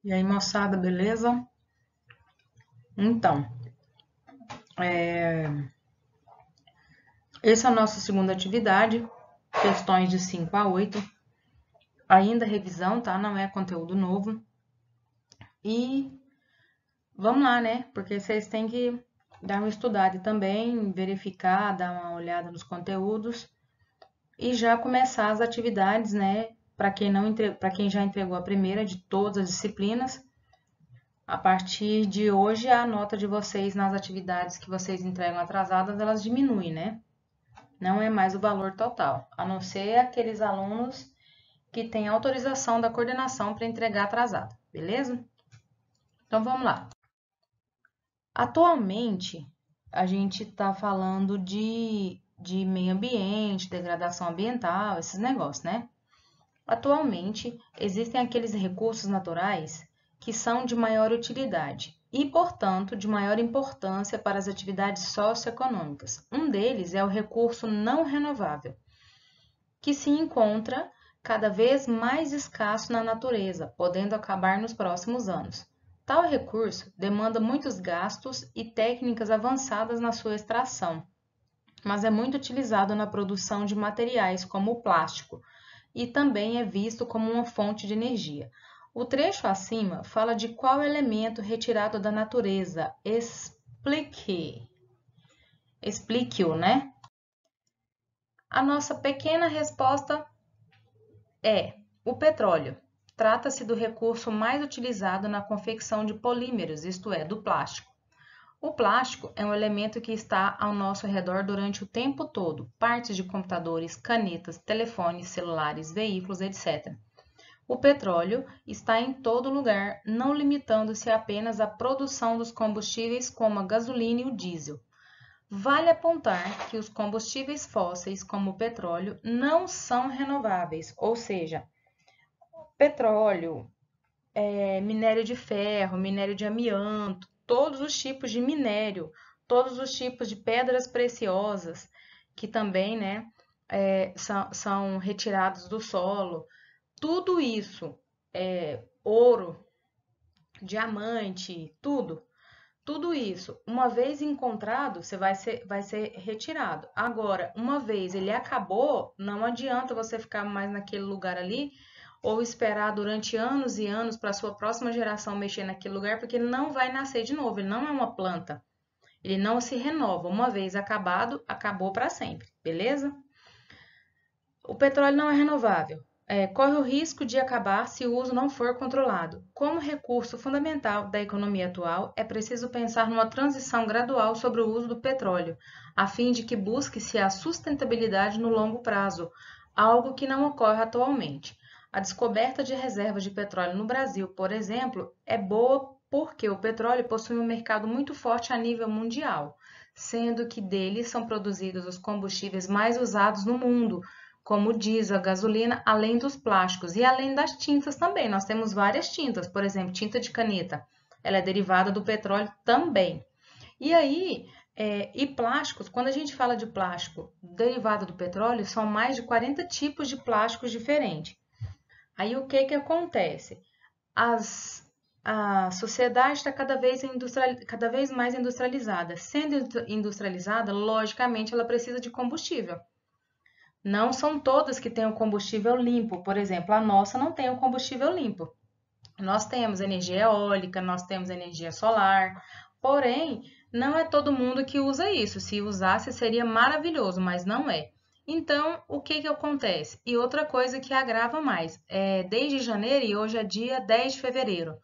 E aí, moçada, beleza? Então, essa é a nossa segunda atividade, questões de 5 a 8. Ainda revisão, tá? Não é conteúdo novo. E vamos lá, né? Porque vocês têm que dar uma estudada e também verificar, dar uma olhada nos conteúdos e já começar as atividades, né? Para quem não para quem já entregou a primeira de todas as disciplinas, a partir de hoje a nota de vocês nas atividades que vocês entregam atrasadas, elas diminuem, né? Não é mais o valor total, a não ser aqueles alunos que têm autorização da coordenação para entregar atrasado, beleza? Então vamos lá. Atualmente, a gente está falando de meio ambiente, degradação ambiental, esses negócios, né? Atualmente, existem aqueles recursos naturais que são de maior utilidade e, portanto, de maior importância para as atividades socioeconômicas. Um deles é o recurso não renovável, que se encontra cada vez mais escasso na natureza, podendo acabar nos próximos anos. Tal recurso demanda muitos gastos e técnicas avançadas na sua extração, mas é muito utilizado na produção de materiais como o plástico e também é visto como uma fonte de energia. O trecho acima fala de qual elemento retirado da natureza. Explique-o, né? A nossa pequena resposta é o petróleo. Trata-se do recurso mais utilizado na confecção de polímeros, isto é, do plástico. O plástico é um elemento que está ao nosso redor durante o tempo todo, partes de computadores, canetas, telefones, celulares, veículos, etc. O petróleo está em todo lugar, não limitando-se apenas à produção dos combustíveis como a gasolina e o diesel. Vale apontar que os combustíveis fósseis, como o petróleo, não são renováveis, ou seja, petróleo, minério de ferro, minério de amianto, todos os tipos de minério, todos os tipos de pedras preciosas, que também, né, são retirados do solo. Tudo isso, ouro, diamante, tudo isso, uma vez encontrado, vai ser retirado. Agora, uma vez ele acabou, não adianta você ficar mais naquele lugar ali ou esperar durante anos e anos para a sua próxima geração mexer naquele lugar, porque ele não vai nascer de novo, ele não é uma planta. Ele não se renova. Uma vez acabado, acabou para sempre, beleza? O petróleo não é renovável. Corre o risco de acabar se o uso não for controlado. Como recurso fundamental da economia atual, é preciso pensar numa transição gradual sobre o uso do petróleo, a fim de que busque-se a sustentabilidade no longo prazo, algo que não ocorre atualmente. A descoberta de reservas de petróleo no Brasil, por exemplo, é boa porque o petróleo possui um mercado muito forte a nível mundial, sendo que dele são produzidos os combustíveis mais usados no mundo, como o diesel, a gasolina, além dos plásticos e além das tintas também. Nós temos várias tintas, por exemplo, tinta de caneta, ela é derivada do petróleo também. E aí, e plásticos, quando a gente fala de plástico derivado do petróleo, são mais de 40 tipos de plásticos diferentes. Aí o que que acontece? A sociedade está cada vez mais industrializada. Sendo industrializada, logicamente, ela precisa de combustível. Não são todas que têm o combustível limpo. Por exemplo, a nossa não tem o combustível limpo. Nós temos energia eólica, nós temos energia solar, porém, não é todo mundo que usa isso. Se usasse, seria maravilhoso, mas não é. Então, o que que acontece? E outra coisa que agrava mais, desde janeiro e hoje é dia 10 de fevereiro.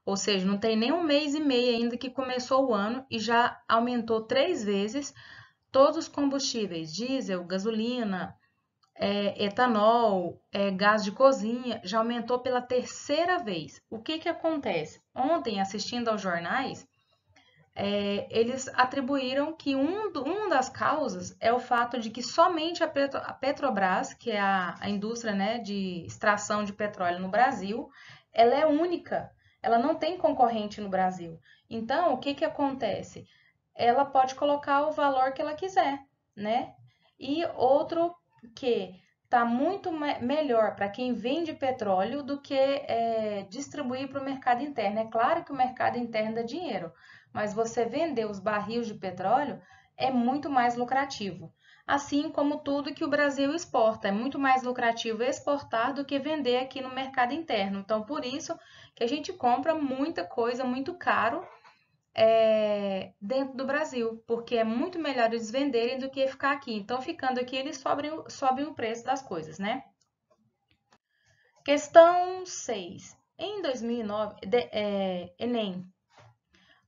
Ou seja, não tem nem um mês e meio ainda que começou o ano e já aumentou 3 vezes todos os combustíveis, diesel, gasolina, etanol, gás de cozinha, já aumentou pela terceira vez. O que que acontece? Ontem, assistindo aos jornais, eles atribuíram que uma das causas é o fato de que somente a Petrobras, que é a indústria, né, de extração de petróleo no Brasil, ela é única, ela não tem concorrente no Brasil. Então, o que que acontece? Ela pode colocar o valor que ela quiser, né? E outro que tá muito melhor para quem vende petróleo do que distribuir para o mercado interno. É claro que o mercado interno dá dinheiro, mas você vender os barris de petróleo é muito mais lucrativo. Assim como tudo que o Brasil exporta, é muito mais lucrativo exportar do que vender aqui no mercado interno. Então, por isso que a gente compra muita coisa muito caro dentro do Brasil, porque é muito melhor eles venderem do que ficar aqui. Então, ficando aqui, eles sobem o preço das coisas, né? Questão 6. Em 2009, Enem.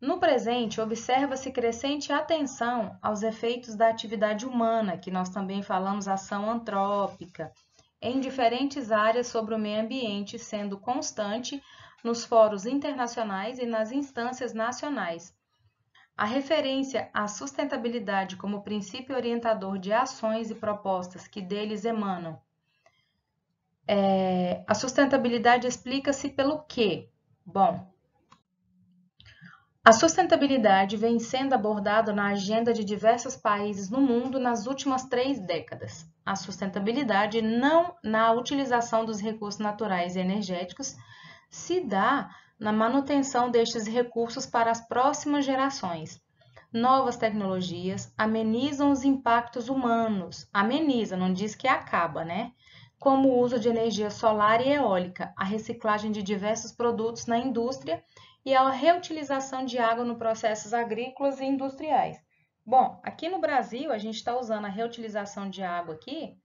No presente, observa-se crescente atenção aos efeitos da atividade humana, que nós também falamos ação antrópica, em diferentes áreas sobre o meio ambiente, sendo constante nos fóruns internacionais e nas instâncias nacionais. A referência à sustentabilidade como princípio orientador de ações e propostas que deles emanam. A sustentabilidade explica-se pelo quê? Bom, a sustentabilidade vem sendo abordada na agenda de diversos países no mundo nas últimas 3 décadas. A sustentabilidade não na utilização dos recursos naturais e energéticos se dá na manutenção destes recursos para as próximas gerações. Novas tecnologias amenizam os impactos humanos. Ameniza, não diz que acaba, né? Como o uso de energia solar e eólica, a reciclagem de diversos produtos na indústria e a reutilização de água nos processos agrícolas e industriais. Bom, aqui no Brasil, a gente está usando a reutilização de água aqui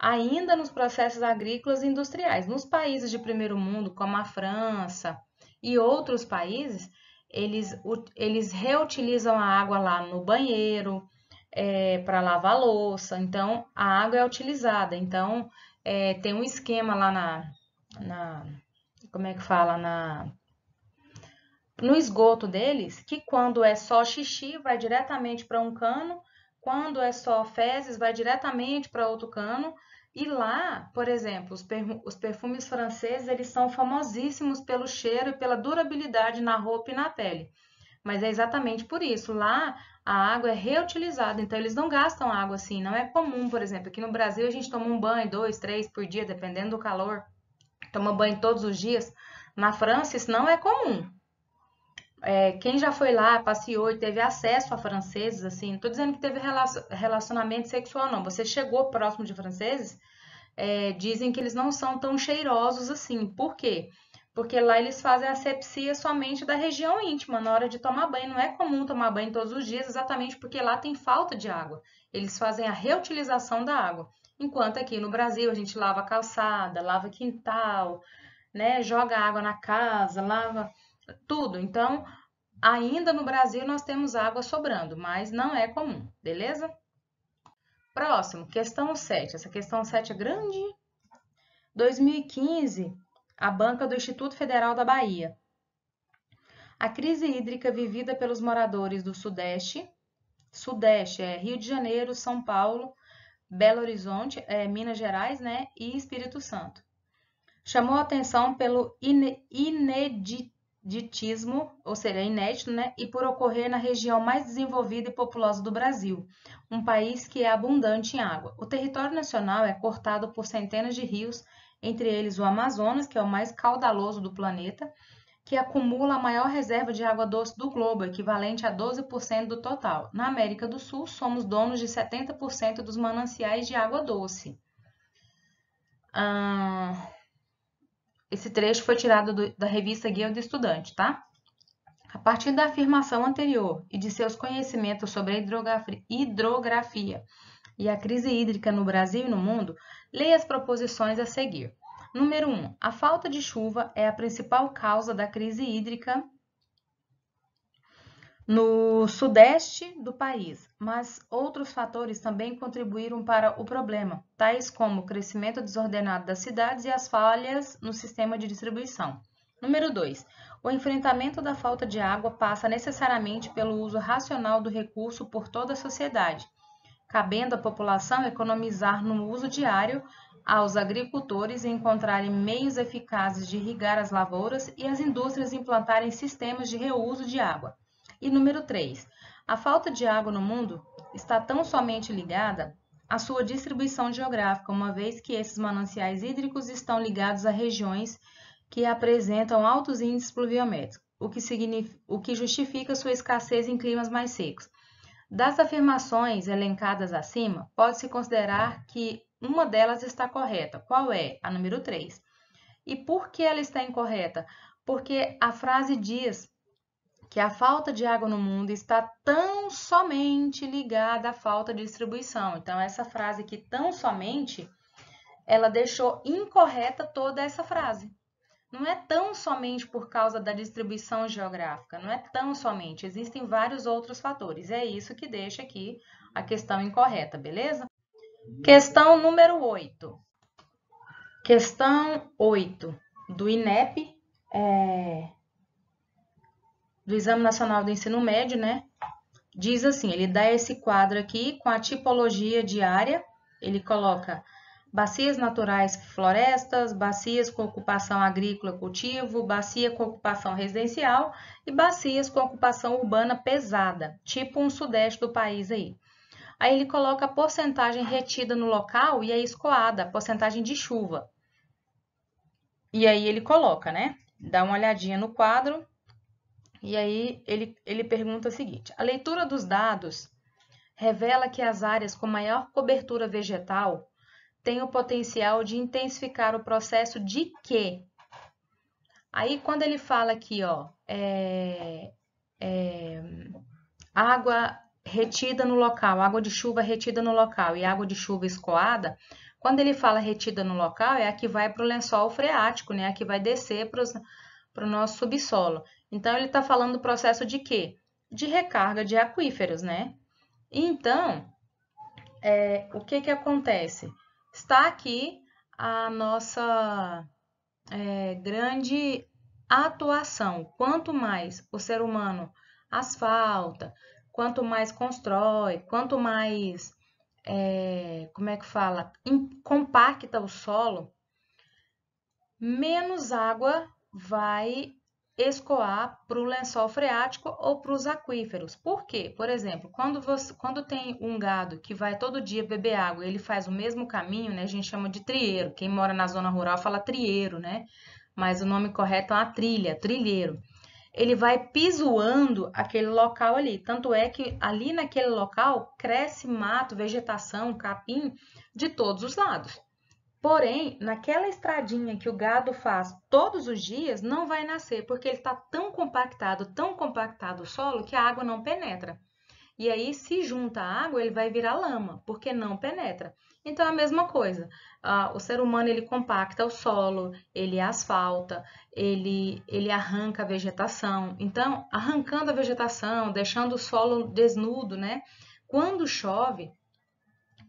ainda nos processos agrícolas e industriais. Nos países de primeiro mundo, como a França e outros países, eles reutilizam a água lá no banheiro, para lavar a louça. Então, a água é utilizada. Então, tem um esquema lá como é que fala? No esgoto deles, que quando é só xixi, vai diretamente para um cano, quando é só fezes, vai diretamente para outro cano. E lá, por exemplo, os perfumes franceses, eles são famosíssimos pelo cheiro e pela durabilidade na roupa e na pele. Mas é exatamente por isso. Lá, a água é reutilizada, então eles não gastam água assim. Não é comum, por exemplo, aqui no Brasil a gente toma um banho, 2, 3 por dia, dependendo do calor. Toma banho todos os dias. Na França, isso não é comum. Quem já foi lá, passeou e teve acesso a franceses, assim, não estou dizendo que teve relacionamento sexual, não. Você chegou próximo de franceses, dizem que eles não são tão cheirosos assim. Por quê? Porque lá eles fazem asepsia somente da região íntima na hora de tomar banho. Não é comum tomar banho todos os dias, exatamente porque lá tem falta de água. Eles fazem a reutilização da água. Enquanto aqui no Brasil a gente lava a calçada, lava quintal, né? Joga água na casa, lava tudo. Então, ainda no Brasil nós temos água sobrando, mas não é comum, beleza? Próximo, questão 7. Essa questão 7 é grande. 2015, a banca do Instituto Federal da Bahia. A crise hídrica vivida pelos moradores do Sudeste é Rio de Janeiro, São Paulo, Belo Horizonte, Minas Gerais, né, e Espírito Santo. Chamou a atenção pelo ineditismo, ou seja, inédito, né, e por ocorrer na região mais desenvolvida e populosa do Brasil, um país que é abundante em água. O território nacional é cortado por centenas de rios, entre eles o Amazonas, que é o mais caudaloso do planeta, que acumula a maior reserva de água doce do globo, equivalente a 12% do total. Na América do Sul, somos donos de 70% dos mananciais de água doce. Esse trecho foi tirado da revista Guia do Estudante, tá? A partir da afirmação anterior e de seus conhecimentos sobre a hidrografia e a crise hídrica no Brasil e no mundo, leia as proposições a seguir. Número 1. A falta de chuva é a principal causa da crise hídrica no sudeste do país, mas outros fatores também contribuíram para o problema, tais como o crescimento desordenado das cidades e as falhas no sistema de distribuição. Número 2. O enfrentamento da falta de água passa necessariamente pelo uso racional do recurso por toda a sociedade, cabendo à população economizar no uso diário, aos agricultores encontrarem meios eficazes de irrigar as lavouras e às indústrias implantarem sistemas de reuso de água. E número 3. A falta de água no mundo está tão somente ligada a sua distribuição geográfica, uma vez que esses mananciais hídricos estão ligados a regiões que apresentam altos índices pluviométricos, o que justifica sua escassez em climas mais secos. Das afirmações elencadas acima, pode-se considerar que uma delas está correta. Qual é? A número 3. E por que ela está incorreta? Porque a frase diz que a falta de água no mundo está tão somente ligada à falta de distribuição. Então, essa frase aqui, tão somente, ela deixou incorreta toda essa frase. Não é tão somente por causa da distribuição geográfica, não é tão somente, existem vários outros fatores. É isso que deixa aqui a questão incorreta, beleza? Questão número 8. Questão 8 do INEP, do Exame Nacional do Ensino Médio, né? Diz assim, ele dá esse quadro aqui com a tipologia de área, ele coloca bacias naturais, florestas, bacias com ocupação agrícola, cultivo, bacia com ocupação residencial e bacias com ocupação urbana pesada, tipo um sudeste do país aí. Aí ele coloca a porcentagem retida no local e a escoada, a porcentagem de chuva. E aí ele coloca, né? Dá uma olhadinha no quadro e aí ele pergunta o seguinte: a leitura dos dados revela que as áreas com maior cobertura vegetal tem o potencial de intensificar o processo de quê? Aí, quando ele fala aqui, ó, água retida no local, água de chuva retida no local e água de chuva escoada, quando ele fala retida no local, é a que vai para o lençol freático, né? A que vai descer para o nosso subsolo. Então, ele está falando do processo de quê? De recarga de aquíferos, né? Então, o que que acontece? Está aqui a nossa grande atuação. Quanto mais o ser humano asfalta, quanto mais constrói, quanto mais, como é que fala, compacta o solo, menos água vai escoar para o lençol freático ou para os aquíferos. Por quê? Por exemplo, quando tem um gado que vai todo dia beber água, ele faz o mesmo caminho, né? A gente chama de trieiro. Quem mora na zona rural fala trieiro, né? Mas o nome correto é uma trilha, trilheiro. Ele vai pisoando aquele local ali. Tanto é que ali naquele local cresce mato, vegetação, capim de todos os lados. Porém, naquela estradinha que o gado faz todos os dias, não vai nascer, porque ele está tão compactado o solo, que a água não penetra. E aí, se junta a água, ele vai virar lama, porque não penetra. Então, é a mesma coisa. O ser humano, ele compacta o solo, ele asfalta, ele arranca a vegetação. Então, arrancando a vegetação, deixando o solo desnudo, né? Quando chove,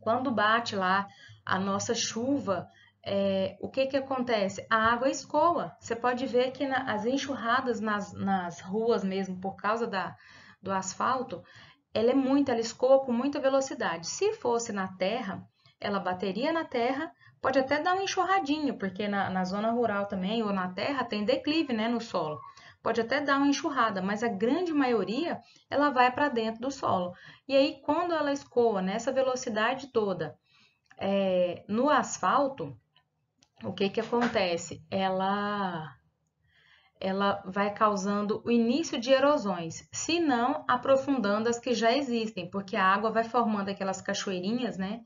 quando bate lá a nossa chuva, o que que acontece? A água escoa. Você pode ver que as enxurradas nas ruas mesmo, por causa do asfalto, ela escoa com muita velocidade. Se fosse na terra, ela bateria na terra, pode até dar uma enxurradinha, porque na zona rural também, ou na terra, tem declive, né, no solo. Pode até dar uma enxurrada, mas a grande maioria, ela vai para dentro do solo. E aí, quando ela escoa nessa velocidade toda, no asfalto, o que que acontece? Ela vai causando o início de erosões, se não aprofundando as que já existem, porque a água vai formando aquelas cachoeirinhas, né?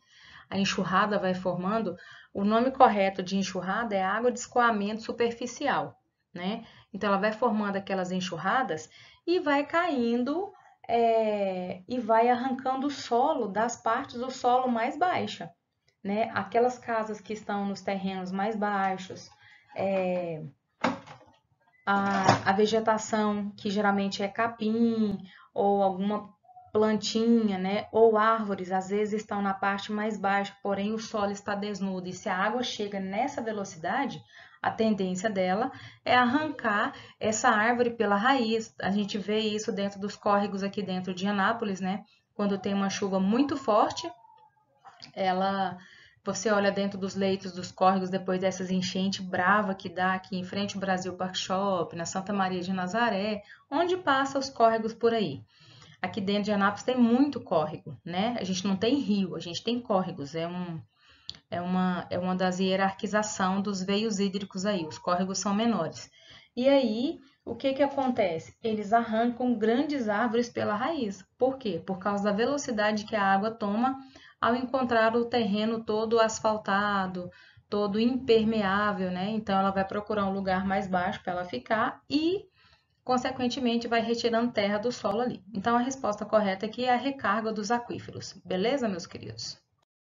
A enxurrada vai formando. O nome correto de enxurrada é água de escoamento superficial, né? Então, ela vai formando aquelas enxurradas e vai caindo e vai arrancando o solo das partes do solo mais baixa, né? Aquelas casas que estão nos terrenos mais baixos, a vegetação, que geralmente é capim ou alguma plantinha, né? Ou árvores, às vezes estão na parte mais baixa, porém o solo está desnudo. E se a água chega nessa velocidade, a tendência dela é arrancar essa árvore pela raiz. A gente vê isso dentro dos córregos aqui dentro de Anápolis, né? Quando tem uma chuva muito forte, você olha dentro dos leitos dos córregos depois dessas enchentes brava que dá aqui em frente ao Brasil Park Shop, na Santa Maria de Nazaré, onde passam os córregos por aí. Aqui dentro de Anápolis tem muito córrego, né? A gente não tem rio, a gente tem córregos. É uma das hierarquização dos veios hídricos aí. Os córregos são menores. E aí, o que que acontece? Eles arrancam grandes árvores pela raiz. Por quê? Por causa da velocidade que a água toma ao encontrar o terreno todo asfaltado, todo impermeável, né? Então, ela vai procurar um lugar mais baixo para ela ficar e consequentemente, vai retirando terra do solo ali. Então, a resposta correta aqui é a recarga dos aquíferos. Beleza, meus queridos?